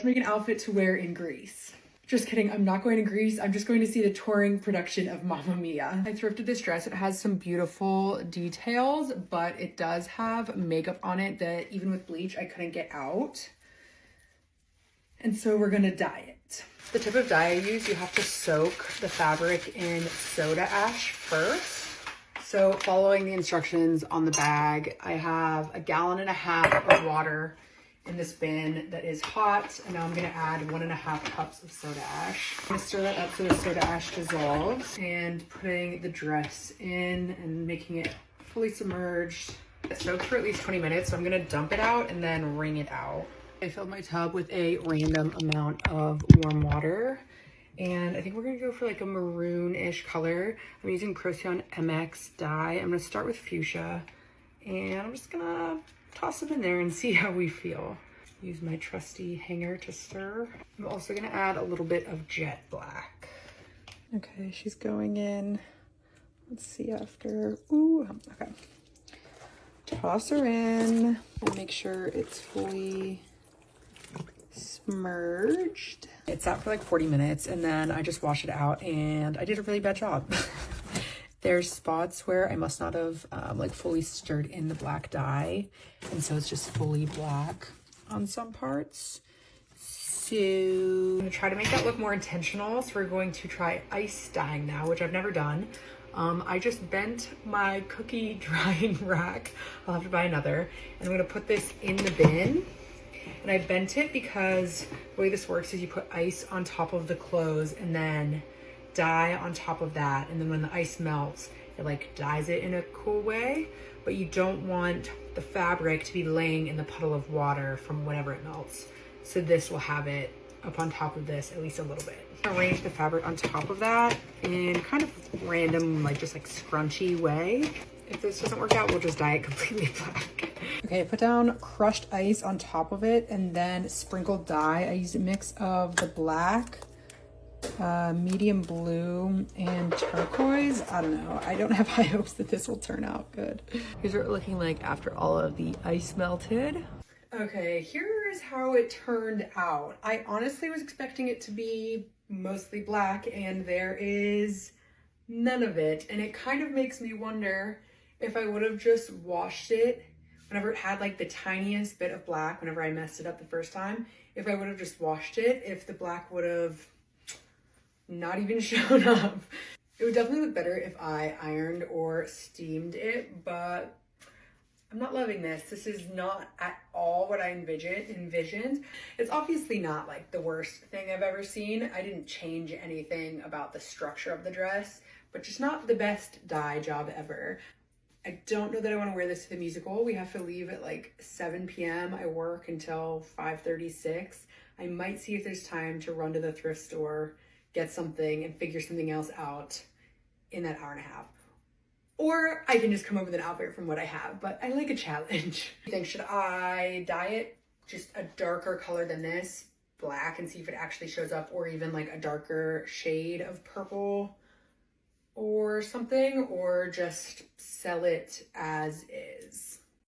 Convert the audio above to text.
to make an outfit to wear in Greece. Just kidding, I'm not going to Greece. I'm just going to see the touring production of Mamma Mia. I thrifted this dress. It has some beautiful details, but it does have makeup on it that even with bleach, I couldn't get out. And so we're gonna dye it. The type of dye I use, you have to soak the fabric in soda ash first. So following the instructions on the bag, I have 1.5 gallons of water in this bin that is hot, and now I'm gonna add 1.5 cups of soda ash. I'm gonna stir that up so the soda ash dissolves, and putting the dress in and making it fully submerged. It's soaked for at least 20 minutes, so I'm gonna dump it out and then wring it out. I filled my tub with a random amount of warm water, and I think we're gonna go for like a maroon-ish color. I'm using Procyon MX dye. I'm gonna start with fuchsia, and I'm just gonna toss them in there and see how we feel. Use my trusty hanger to stir. I'm also gonna add a little bit of jet black. Okay, she's going in. Let's see after. Ooh, okay. Toss her in and make sure it's fully submerged. It sat for like 40 minutes and then I just washed it out and I did a really bad job. There's spots where I must not have like fully stirred in the black dye, and so it's just fully black on some parts. So I'm gonna try to make that look more intentional. So we're going to try ice dyeing now, which I've never done. I just bent my cookie drying rack. I'll have to buy another. And I'm gonna put this in the bin. And I bent it because the way this works is you put ice on top of the clothes and then dye on top of that, and then when the ice melts it like dyes it in a cool way, but you don't want the fabric to be laying in the puddle of water from whenever it melts. So this will have it up on top of this at least a little bit. Arrange the fabric on top of that in kind of random, like just like scrunchy way. If this doesn't work out, we'll just dye it completely black. Okay, I put down crushed ice on top of it and then sprinkled dye. I used a mix of the black, medium blue, and turquoise. I don't know. I don't have high hopes that this will turn out good. Here's what it's looking like after all of the ice melted. Okay, here's how it turned out. I honestly was expecting it to be mostly black, and there is none of it. And it kind of makes me wonder if I would have just washed it whenever it had like the tiniest bit of black, whenever I messed it up the first time, if I would have just washed it, if the black would have not even shown up. It would definitely look better if I ironed or steamed it, but I'm not loving this. This is not at all what I envisioned. It's obviously not like the worst thing I've ever seen. I didn't change anything about the structure of the dress, but just not the best dye job ever. I don't know that I want to wear this to the musical. We have to leave at like 7 p.m. I work until 5:36. I might see if there's time to run to the thrift store, get something, and figure something else out in that hour and a half. Or I can just come up with an outfit from what I have, but I like a challenge. I think, should I dye it just a darker color than this, black, and see if it actually shows up, or even like a darker shade of purple or something, or just sell it as is?